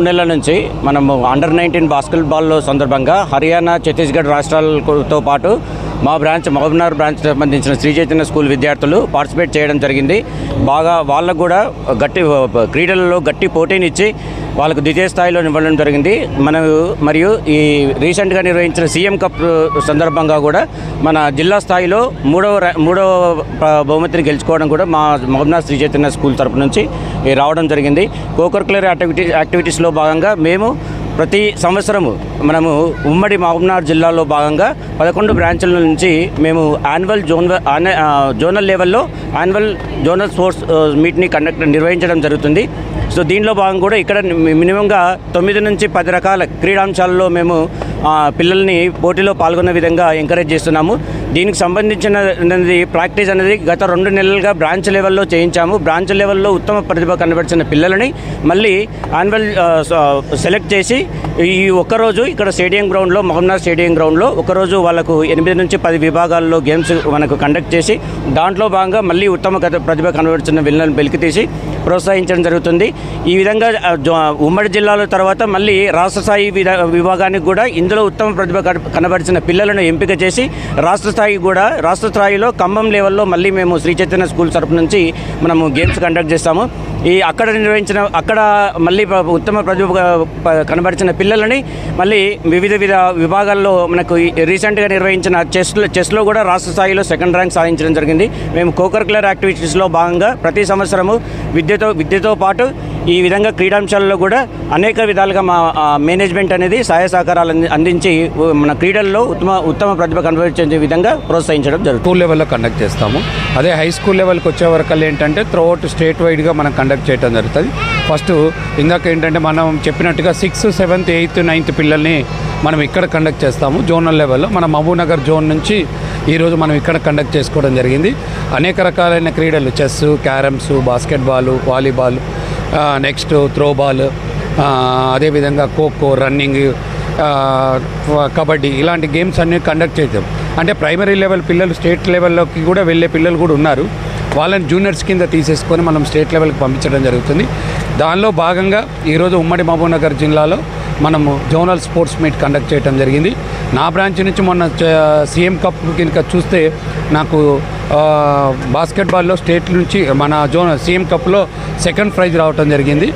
నెలల నుంచి మనము అండర్-19 బాస్కెట్బాల్ సందర్భంగా హర్యానా, ఛత్తీస్గఢ్ రాష్ట్రాలతో పాటు మా బ్రాంచ్ మహబూబ్నగర్ బ్రాంచ్ సంబంధించిన శ్రీ చైతన్య స్కూల్ విద్యార్థులు పార్టిసిపేట్ చేయడం జరిగింది. బాగా వాళ్ళకు కూడా గట్టి క్రీడలలో గట్టి పోటీనిచ్చి వాళ్ళకు ద్వితీయ స్థాయిలో ఇవ్వడం జరిగింది. మరియు ఈ రీసెంట్గా నిర్వహించిన సీఎం కప్ సందర్భంగా కూడా మన జిల్లా స్థాయిలో మూడవ బహుమతిని గెలుచుకోవడం కూడా మా మహబూబ్నగర్ శ్రీ చైతన్య స్కూల్ తరపు నుంచి రావడం జరిగింది. కోకరిక్యులర్ యాక్టివిటీస్లో భాగంగా మేము ప్రతి సంవత్సరము మనము ఉమ్మడి మహబూబ్నగర్ జిల్లాలో భాగంగా 11 బ్రాంచ్ల నుంచి మేము జోనల్ లెవెల్లో జోనల్ స్పోర్ట్స్ మీట్ని నిర్వహించడం జరుగుతుంది. సో దీనిలో భాగంగా కూడా ఇక్కడ మినిమంగా 9 నుంచి 10 రకాల క్రీడాంశాలలో మేము పిల్లల్ని పోటీలో పాల్గొనే విధంగా ఎంకరేజ్ చేస్తున్నాము. దీనికి సంబంధించినది ప్రాక్టీస్ అనేది గత 2 నెలలుగా బ్రాంచ్ లెవెల్లో చేయించాము. బ్రాంచ్ లెవెల్లో ఉత్తమ ప్రతిభ కనబరిచిన పిల్లలని మళ్ళీ యాన్యువల్ సెలెక్ట్ చేసి ఈ ఒక్కరోజు ఇక్కడ మహబూబ్నగర్ స్టేడియం గ్రౌండ్లో ఒకరోజు వాళ్ళకు 8 నుంచి 10 విభాగాల్లో గేమ్స్ మనకు కండక్ట్ చేసి దాంట్లో భాగంగా మళ్ళీ ఉత్తమ ప్రతిభ కనబరిచిన పిల్లలను వెలికితీసి ప్రోత్సహించడం జరుగుతుంది. ఈ విధంగా ఉమ్మడి జిల్లాల తర్వాత మళ్ళీ రాష్ట్ర స్థాయి విభాగానికి కూడా ఇందులో ఉత్తమ ప్రతిభ కనబరిచిన పిల్లలను ఎంపిక చేసి రాష్ట్ర స్థాయిలో ఖమ్మం లెవెల్లో మళ్ళీ మేము శ్రీ చైతన్య స్కూల్ తరపు నుంచి మనము గేమ్స్ కండక్ట్ చేస్తాము. అక్కడ మళ్ళీ ఉత్తమ ప్రతిభ కనబరిచిన పిల్లలని మళ్ళీ వివిధ విభాగాల్లో మనకు రీసెంట్గా నిర్వహించిన చెస్లో కూడా రాష్ట్ర స్థాయిలో 2nd ర్యాంక్ సాధించడం జరిగింది. మేము కోకరిక్యులర్ యాక్టివిటీస్లో భాగంగా ప్రతి సంవత్సరము విద్యతో పాటు ఈ విధంగా క్రీడాంశాలలో కూడా అనేక విధాలుగా మా మేనేజ్మెంట్ అనేది సహాయ సహకారాలు అందించి మన క్రీడల్లో ఉత్తమ ప్రతిభ కనబరిచే విధంగా ప్రోత్సహించడం జరుగుతుంది. స్కూల్ లెవెల్లో కండక్ట్ చేస్తాము. అదే హై స్కూల్ లెవెల్కి వచ్చే వరకు ఏంటంటే త్రూఅవుట్ స్టేట్ వైడ్గా మనం కండక్ట్ చేయడం జరుగుతుంది. ఫస్ట్ ఇందాక ఏంటంటే మనం చెప్పినట్టుగా 6th, 7th, 8th, 9th పిల్లల్ని మనం ఇక్కడ కండక్ట్ చేస్తాము. జోనల్ లెవెల్లో మన మహబూబ్నగర్ జోన్ నుంచి ఈరోజు మనం ఇక్కడ కండక్ట్ చేసుకోవడం జరిగింది. అనేక రకాలైన క్రీడలు chess, carroms, basketball, volleyball, next throwball, అదేవిధంగా ఖోఖో, రన్నింగ్, కబడ్డీ ఇలాంటి గేమ్స్ అన్నీ కండక్ట్ చేద్దాం. అంటే ప్రైమరీ లెవెల్ పిల్లలు స్టేట్ లెవెల్లోకి కూడా వెళ్ళే పిల్లలు కూడా ఉన్నారు. వాళ్ళని జూనియర్స్ కింద తీసేసుకొని మనం స్టేట్ లెవెల్కి పంపించడం జరుగుతుంది. దానిలో భాగంగా ఈరోజు ఉమ్మడి మహబూబ్నగర్ జిల్లాలో మనము జోనల్ స్పోర్ట్స్ మీట్ కండక్ట్ చేయడం జరిగింది. నా బ్రాంచ్ నుంచి మొన్న సీఎం కప్ కనుక చూస్తే నాకు బాస్కెట్బాల్లో స్టేట్ నుంచి మన సీఎం కప్లో 2nd ప్రైజ్ రావడం జరిగింది,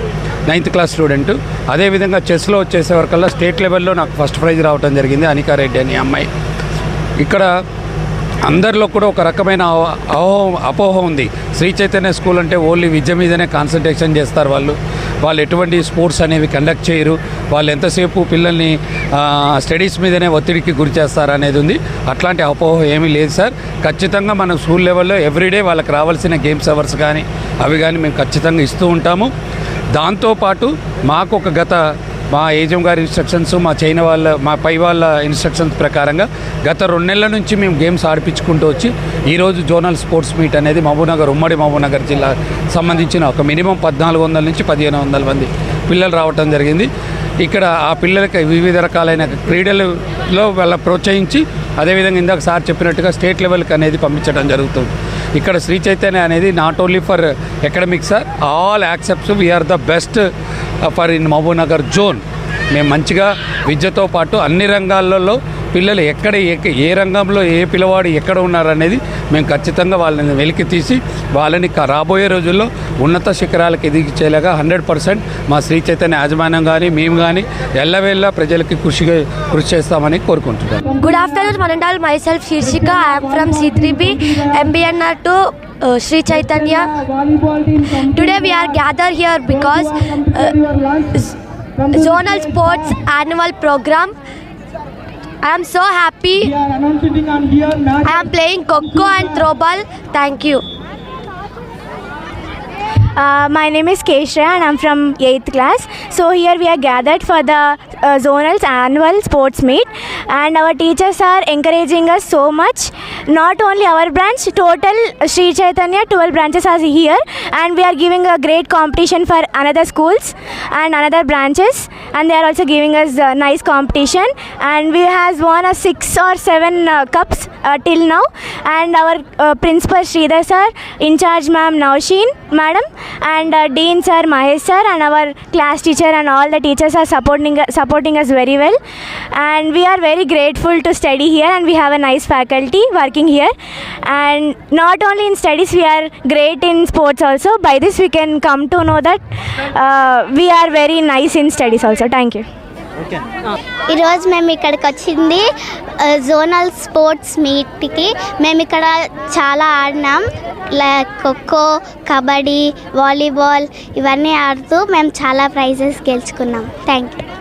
9th క్లాస్ స్టూడెంట్. అదేవిధంగా చెస్లో వచ్చేసే వరకల్లా స్టేట్ లెవెల్లో నాకు 1st ప్రైజ్ రావడం జరిగింది, అనికారెడ్డి అనే అమ్మాయి. ఇక్కడ అందరిలో కూడా ఒక రకమైన అపోహ ఉంది. శ్రీ చైతన్య స్కూల్ అంటే ఓన్లీ విద్య మీదనే కాన్సన్ట్రేషన్ చేస్తారు. వాళ్ళు ఎటువంటి స్పోర్ట్స్ అనేవి కండక్ట్ చేయరు. వాళ్ళు ఎంతసేపు పిల్లల్ని స్టడీస్ మీదనే ఒత్తిడికి గురి చేస్తారు అనేది ఉంది. అట్లాంటి అపోహ ఏమీ లేదు సార్. ఖచ్చితంగా మనం స్కూల్ లెవెల్లో ఎవ్రీడే వాళ్ళకి రావాల్సిన గేమ్స్ అవర్స్ కానీ అవి కానీ మేము ఖచ్చితంగా ఇస్తూ ఉంటాము. దాంతోపాటు మాకు మా ఏజెం గారి ఇన్స్ట్రక్షన్స్, మా పై వాళ్ళ ఇన్స్ట్రక్షన్స్ ప్రకారంగా గత 2 నెలల నుంచి మేము గేమ్స్ ఆడిపించుకుంటూ వచ్చి ఈరోజు జోనల్ స్పోర్ట్స్ మీట్ అనేది ఉమ్మడి మహబూబ్నగర్ జిల్లా సంబంధించిన ఒక మినిమం 1400 నుంచి 1500 మంది పిల్లలు రావటం జరిగింది. ఇక్కడ ఆ పిల్లలకి వివిధ రకాలైన క్రీడలలో వాళ్ళ ప్రోత్సహించి అదేవిధంగా ఇందాక సార్ చెప్పినట్టుగా స్టేట్ లెవెల్కి అనేది పంపించడం జరుగుతుంది. ఇక్కడ శ్రీ చైతన్య అనేది not only for academics sir, all aspects we are the best for in Mahabubnagar zone. మేము మంచిగా విద్యతో పాటు అన్ని రంగాలలో పిల్లలు ఏ రంగంలో ఏ పిల్లవాడు ఎక్కడ ఉన్నారనేది మేము ఖచ్చితంగా వాళ్ళని వెలికి తీసి వాళ్ళని రాబోయే రోజుల్లో ఉన్నత శిఖరాలకు ఎదిగించేలాగా 100% మా శ్రీ చైతన్య యాజమాన్యం కానీ మేము కానీ ఎల్లవేళ్ళ ప్రజలకి కృషి చేస్తామని కోరుకుంటున్నాం. Good afternoon Manandal, myself Shirshika. I am from C3B MBNR to Sri Chaitanya. Today we are gathered here because zonal sports annual program. I am so happy. I am playing Coco and Throwball. Thank you. My name is Kesha and I'm from 8th class. So here we are gathered for the zonal's annual sports meet, and our teachers are encouraging us so much. Not only our branch, total Sri Chaitanya 12 branches are here, and we are giving a great competition for another schools and another branches, and they are also giving us a nice competition, and we has won a 6 or 7 cups till now, and our principal Sridhar sir, in charge ma'am Nausheen madam, and dean sir Mahesh sir, and our class teacher and all the teachers are supporting us very well, and we are very grateful to study here, and we have a nice faculty working here. And not only in studies, we are great in sports also. By this we can come to know that we are very nice in studies also. Thank you. ఈరోజు మేము ఇక్కడికి వచ్చింది zonal sports మీట్కి. మేము ఇక్కడ చాలా ఆడినాం, like kho kho, kabaddi, volleyball ఇవన్నీ ఆడుతూ మేము చాలా ప్రైజెస్ గెలుచుకున్నాం. Thank you.